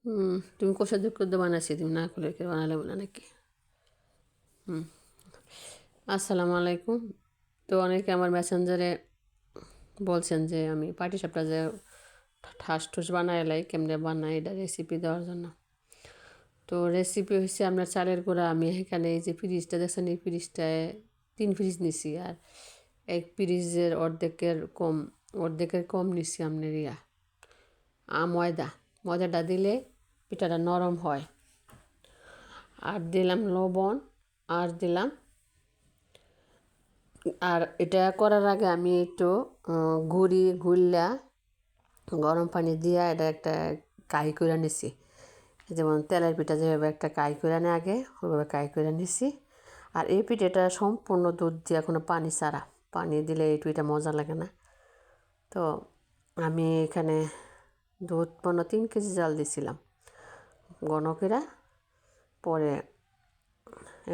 তুমি কষা যোগ করে বানাইছি, তুমি না করে বানালে না নাকি? আসসালামু আলাইকুম। তো অনেকে আমার মেসেঞ্জারে বলছেন যে আমি পাটিসাপটা যে ঠাস ঠুস বানাইলাই কেমনে বানাই এটা রেসিপি দেওয়ার জন্য। তো রেসিপি হচ্ছে আপনার চালের গুঁড়া। আমি এখানে এই যে ফ্রিজটা দেখছেন, এই ফ্রিজটায় 3 ফ্রিজ নিছি, আর এক ফ্রিজের অর্ধেকের কম নিছি আপনার ময়দাটা দিলে পিঠাটা নরম হয়। আর দিলাম লবণ, আর দিলাম, আর এটা করার আগে আমি একটু গুড়লা গরম পানি দিয়া এটা একটা কাই করে নিছি। যেমন তেলের পিঠা যেভাবে একটা কাই করে নেয় আগে, ওইভাবে কাই করে নিছি। আর এই পিঠাটা সম্পূর্ণ দুধ দিয়ে, কোনো পানি ছাড়া। পানি দিলে এই পিঠা মজা লাগে না। তো আমি এখানে দুধ 3 কেজি জাল দিছিলাম ঘন করে। পরে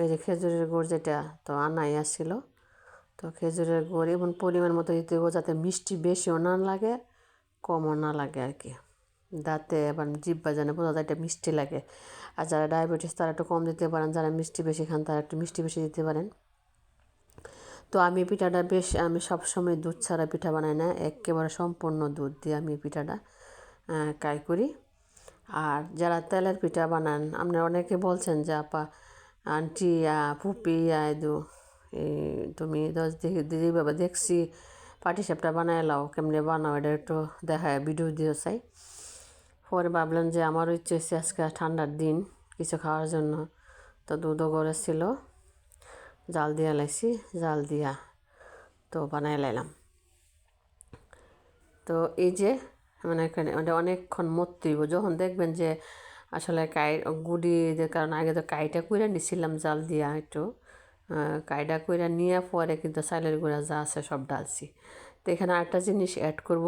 এই যে খেজুরের গুড় যেটা তো আনাই আসছিল, তো খেজুরের গুড় এবং পরিমাণ মতো দিতে হবে, যাতে মিষ্টি বেশিও না লাগে কমও না লাগে আর কি। দাঁতে এবার জিব্বা জানে বোঝা যায় এটা মিষ্টি লাগে। আর যারা ডায়াবেটিস তারা একটু কম দিতে পারেন, যারা মিষ্টি বেশি খান তারা একটু মিষ্টি বেশি দিতে পারেন। তো আমি পিঠাটা আমি সবসময় দুধ ছাড়া পিঠা বানাই না, একেবারে সম্পূর্ণ দুধ দিয়ে আমি পিঠাটা কাই করি। আর যারা তেলের পিঠা বানান, আপনারা অনেকে বলছেন যে আপা আন্টি ফুপি তুমি দিদি বাবা দেখছি পাটিসাপটা বানাই লাও, কেমনে বানাও এটা একটু দেখায় ভিডিও দিও চাই। পরে ভাবলাম যে আমারও ইচ্ছে হচ্ছে আজকে ঠান্ডার দিন কিছু খাওয়ার জন্য। তো দুধও গড়ে ছিল, জাল দিয়া লাইছি, জাল দিয়া তো বানাই লাইলাম। তো এই যে মানে এখানে অনেকক্ষণ মরতেইব, যখন দেখবেন যে আসলে গুড়ির কারণ আগে তো কাইটা কইরা নিছিলাম জাল দিয়া, একটু কাইটা কইরা নিয়ে পরে কিন্তু চালের গুঁড়া যা আছে সব ডালছি। তো এখানে আরেকটা জিনিস অ্যাড করব।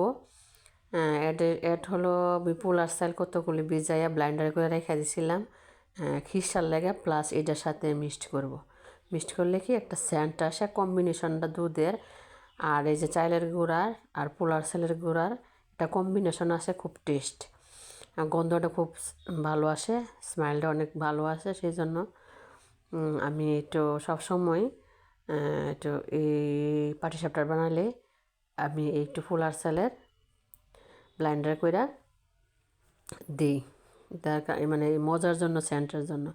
অ্যাড হলো পোলার চাল কতগুলি ভিজাইয়া ব্লাইন্ডার করে রেখে দিছিলাম খিসার লেগে, প্লাস এটার সাথে মিক্সড করলে কি একটা স্যান্ট আসে, কম্বিনেশনটা দুধের আর এই যে চালের গুঁড়ার আর পোলার চালের গুঁড়ার একটা কম্বিনেশন আসে, খুব টেস্ট, গন্ধটা খুব ভালো আসে, স্মেলটা অনেক ভালো আসে। সেই জন্য আমি একটু সবসময় একটু এই পাটিসাপটা বানালে আমি একটু পোলার চালের ব্লাইন্ডার কইরা দিই, মানে মজার জন্য, সেন্টের জন্য।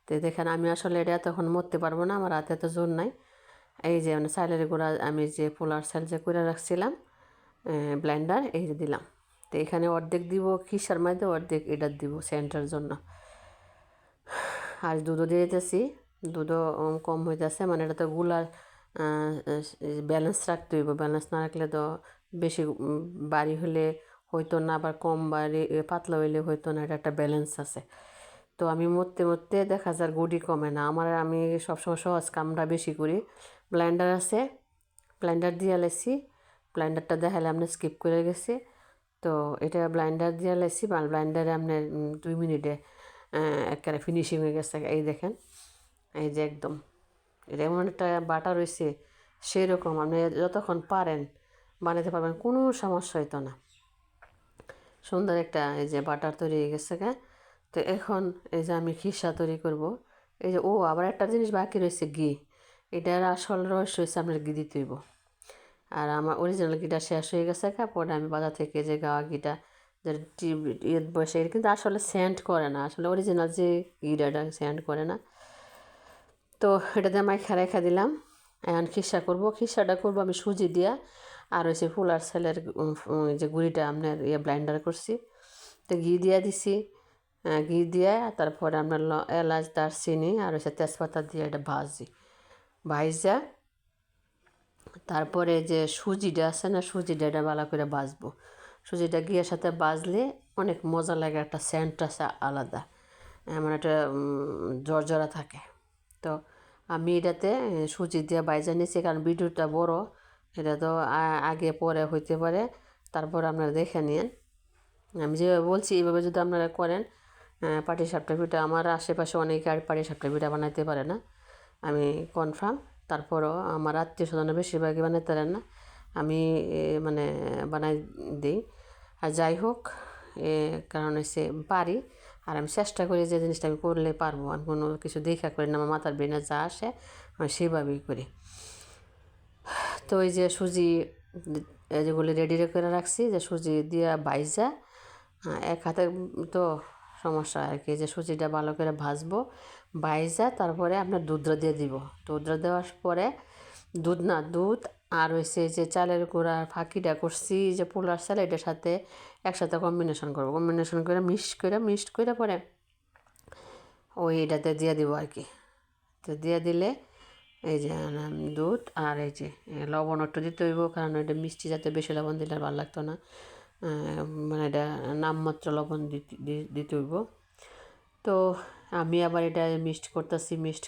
তো দেখেন আমি আসলে এটা তখন মরতে পারবো না, আমার হাতে তো জোর নাই। এই যে মানে চালের গুঁড়া আমি যে পোলার চাল যে করে রাখছিলাম ব্লেন্ডার, এই যে দিলাম। তো এখানে অর্ধেক দিব খিসার মধ্যে, অর্ধেক এটা দিব সেন্টের জন্য। আর দুধও দিয়ে দিতেছি, দুধও কম হইতেছে, মানে এটা তো গুলার ব্যালেন্স রাখতে হইব। ব্যালেন্স না রাখলে তো বেশি বাড়ি হলে হইতো না, আবার কম বাড়ি পাতলা হইলে হইতো না, এটা একটা ব্যালেন্স আছে। তো আমি মরতে দেখা যায় গুড়ি কমে না আমার। আমি সবসময় সহজ কামটা বেশি করি। ব্লেন্ডার আছে, ব্লেন্ডার দিয়ে লাইছি, ব্লেন্ডারটা দেখালে আপনি স্কিপ করে গেছি। তো এটা ব্লেন্ডার দিয়ে লাইছি, ব্লেন্ডারে আপনার 2 মিনিটে একেবারে ফিনিশিং হয়ে গেছে। এই দেখেন, এই যে একদম এটা এমন একটা বাটা রয়েছে, সেরকম আপনি যতক্ষণ পারেন বানাতে পারবেন, কোনো সমস্যা হইতো না। সুন্দর একটা এই যে বাটার তৈরি হয়ে গেছে তো এখন এই যে আমি খিসা তৈরি করব। এই যে আবার একটা জিনিস বাকি রয়েছে, ঘি। এটার আসল রহস্য হয়েছে আপনার ঘি দিতে হইব। আর আমার অরিজিনাল ঘিটা শেষ হয়ে গেছে পরে আমি বাজার থেকে যে গাওয়া ঘিটা যে বসে, এটা কিন্তু আসলে সেন্ট করে না, আসলে অরিজিনাল যে ঘিটা এটা সেন্ট করে না। তো এটাতে আমি রেখে দিলাম। এখন খিসাটা করবো আমি সুজি দিয়া, আর হচ্ছে পোলার চালের যে গুঁড়িটা আপনার ব্লেন্ডার করছি, তো ঘি দিয়া দিছি। ঘি দিয়ে তারপরে আপনার এলাচ, দারচিনি আর হচ্ছে তেজপাতা দিয়ে এটা ভাজা তারপরে যে সুজিটা আছে না, সুজিটা এটা ভালো করে ভাজবো। সুজিটা ঘিয়ের সাথে ভাজলে অনেক মজা লাগে, একটা সেন্ট আছে আলাদা, এমন একটা জর্জরা থাকে। তো আমি এটাতে সুজি দিয়ে ভাজা নিয়েছি, কারণ ভিডিওটা বড়, এটা তো আগে পরে হইতে পারে, তারপর আপনারা দেখে নিন। আমি যেভাবে বলছি এইভাবে যদি আপনারা করেন পাটিসাপটা পিঠা, আমার আশেপাশে অনেকে আর পাটিসাপটা পিঠা বানাইতে পারে না, আমি কনফার্ম। তারপরও আমার আত্মীয় স্বজনে বেশিরভাগই বানাইতে পারেন না, আমি মানে বানাই দিই। আর যাই হোক, কারণ হচ্ছে পারি, আর আমি চেষ্টা করি যে জিনিসটা আমি করলে পারবো, আমি কোনো কিছু দেখা করি না, আমার মাথার ব্রেনে যা আসে আমি সেভাবেই করি। তো ওই যে সুজি যেগুলি রেডি করে রাখছি, যে সুজি দিয়ে বাইজা এক হাতে তো সমস্যা আর কি, যে সুজিটা ভালো করে ভাজবো, বাইজা তারপরে আপনার দুধটা দিয়ে দিব। দুধটা দেওয়ার পরে দুধ আর হয়েছে যে চালের গুঁড়া ফাঁকিটা করছি যে পোলার চাল, এটার সাথে একসাথে কম্বিনেশন করবো, কম্বিনেশন করে মিক্সড করে পরে ওই এটাতে দিয়ে দিব আর কি। তো দিয়ে দিলে এই যে দুধ আর এই যে লবণ একটু দিতে হইব, কারণ এটা মিষ্টি যাতে বেশি লবণ দিলে আর ভালো লাগতো না, মানে এটা নামমাত্র লবণ দিতে হইব। তো আমি আবার এটা মিক্সড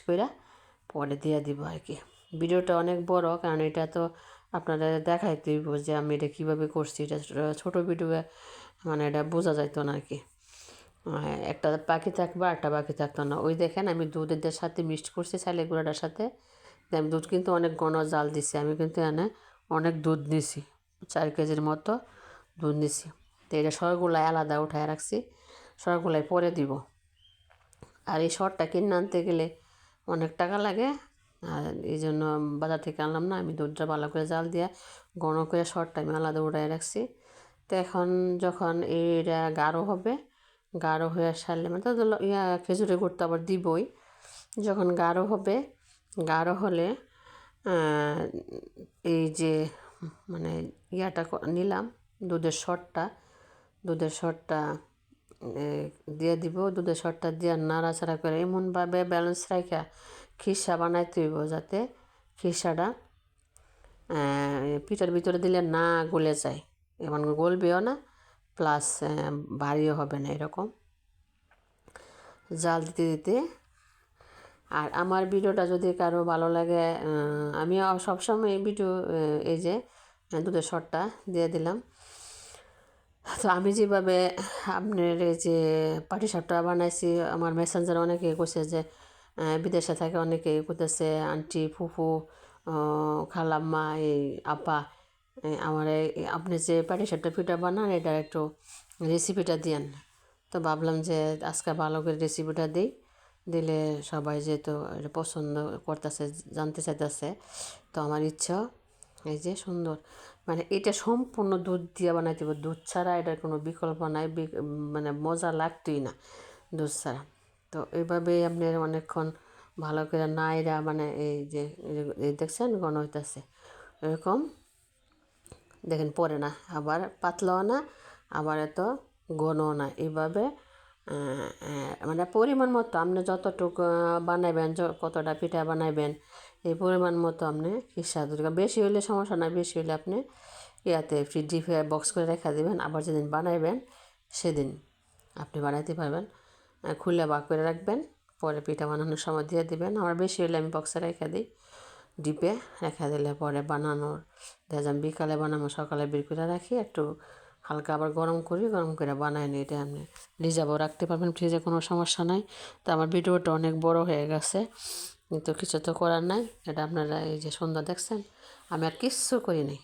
করে পরে দিয়ে দিব আর কি। ভিডিওটা অনেক বড়, কারণ এটা তো আপনারা দেখাইতে হইব যে আমি এটা কীভাবে করছি, এটা ছোটো ভিডিও মানে এটা বোঝা যাইতো না আর কি, একটা বাকি থাকবে একটা বাকি থাকতো না। ওই দেখেন আমি দুধের সাথে মিক্সড করছি চালের গুঁড়াটার সাথে, আমি দুধ কিন্তু অনেক ঘন জাল দিছি, আমি কিন্তু এনে অনেক দুধ নিছি, 4 কেজির মতো দুধ নিছি। তো এটা সরগুলাই আলাদা উঠায় রাখছি, সরগুলাই পরে দিব। আর এই সরটা কিনে আনতে গেলে অনেক টাকা লাগে, আর এই জন্য বাজার থেকে আনলাম না, আমি দুধটা ভালো করে জাল দিয়ে ঘন করে সরটা আমি আলাদা উঠায় রাখছি। তো এখন যখন এটা গাঢ় হবে, গাঢ় হয়ে সারলে মানে তো খেজুরের গুড় তো আবার দিবই, যখন গাঢ় হবে, গাঢ় হলে এই যে মানে নিলাম দুধের সরটা দিয়ে দিব, দুধের সরটা দিয়ে নাড়াচাড়া করে এমনভাবে ব্যালেন্স রাখা খিসা বানাইতে হইব, যাতে খিসাটা পিঠার ভিতরে দিলে না গলে যায়, এমন গলবেও না, প্লাস ভারীও হবে না, এরকম জাল দিতে দিতে। আর আমার ভিডিওটা যদি কারো ভালো লাগে, আমি সবসময় এই ভিডিও এই যে দুধের সরটা দিয়ে দিলাম। তো আমি যেভাবে আপনার এই যে পাটিসাপটা বানাইছি, আমার মেসেঞ্জারে অনেকে কইছে যে বিদেশে থাকে অনেকে করতেছে, আন্টি ফুফু খালাম্মা এই আপা আমার আপনি যে পাটিসাপটা পিঠা বানান এটা একটু রেসিপিটা দিয়েন। তো ভাবলাম যে আজকে ভালো করে রেসিপিটা দিলে সবাই যেহেতু এটা পছন্দ করতেছে, জানতে চাইতেছে, তো আমার ইচ্ছা এই যে সুন্দর, মানে এটা সম্পূর্ণ দুধ দিয়ে বানাইতে হবে, দুধ ছাড়া এটার কোনো বিকল্প নাই, মানে মজা লাগতোই না দুধ ছাড়া। তো এইভাবেই আপনার অনেকক্ষণ ভালো করে নাইরা, মানে এই যে দেখছেন ঘন হইতেছে এরকম, দেখেন পরে না আবার পাতলাও না আবার এত ঘনও না, এইভাবে মানে পরিমাণ মতো আপনি যতটুকু বানাইবেন, কতটা পিঠা বানাইবেন এই পরিমাণ মতো আপনি খিসা দুধ, বেশি হইলে সমস্যা নাই, বেশি হইলে আপনি ইয়াতে ডিপে বক্স করে রেখে দেবেন, আবার যেদিন বানাইবেন সেদিন আপনি বানাইতে পারবেন, খুলে বাক করে রাখবেন, পরে পিঠা বানানোর সময় দিয়ে দিবেন। আমার বেশি হলে আমি বক্সে রেখে দিই, ডিপে রেখে দিলে পরে বানানোর দেখা বিকালে বানাবো, সকালে বের করে রাখি, একটু হালকা আবার গরম করে বানাই নিই, এটা আপনি রিজার্ভও রাখতে পারবেন, ফ্রিজে কোনো সমস্যা নাই। তো আমার ভিডিওটা অনেক বড় হয়ে গেছে, কিন্তু কিছু তো করার নাই, এটা আপনারা এই যে সুন্দর দেখছেন, আমি আর কিচ্ছু করি নাই।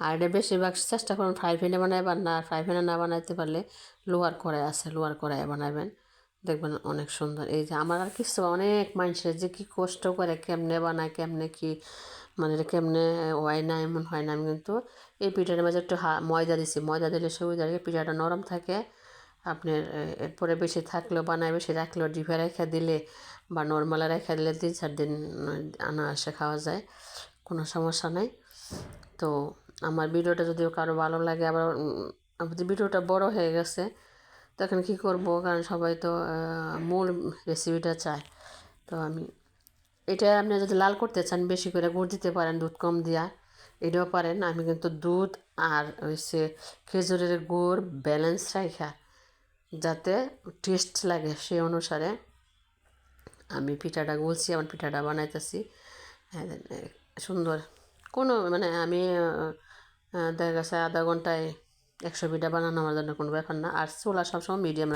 আর এটা বেশিরভাগ চেষ্টা করুন ফ্রাই প্যানে বানাইবার না, ফ্রাই প্যানে না বানাইতে পারলে লোহার কড়াই আছে, লোহার কড়াইয়ে বানাবেন, দেখবেন অনেক সুন্দর। এই যে আমার আর কিছু অনেক মানুষের যে কী কষ্ট করে কেমনে বানায়, কেমনে কি মানে এটা কেমনে হয় না, এমন হয় না। আমি কিন্তু এই পিঠার মাঝে একটু ময়দা দিছি, ময়দা দিলে সুবিধা থাকে, পিঠাটা নরম থাকে, আপনার এরপরে বেশি থাকলেও বানায়, বেশি রাখলেও ডিপে রেখে দিলে বা নর্মালে রেখে দিলে 3-4 দিন আনারসে খাওয়া যায়, কোনো সমস্যা নেই। তো আমার ভিডিওটা যদিও কারো ভালো লাগে, আবার ভিডিওটা বড় হয়ে গেছে, তখন কী করবো, কারণ সবাই তো মূল রেসিপিটা চায়। তো আমি এটা আপনি যদি লাল করতে চান বেশি করে গুড় দিতে পারেন, দুধ কম দিয়া এটাও পারেন। আমি কিন্তু দুধ আর হচ্ছে খেজুরের গুড় ব্যালেন্স রাখা যাতে টেস্ট লাগে সেই অনুসারে আমি পিঠাটা গুলছি, আমার পিঠাটা বানাইতেছি সুন্দর। কোনো মানে আমি দেখা গেছে আধা ঘন্টায় 100 পিঠা বানানো আমার জন্য কোনো ব্যাপার না। আর চুলা সবসময় মিডিয়াম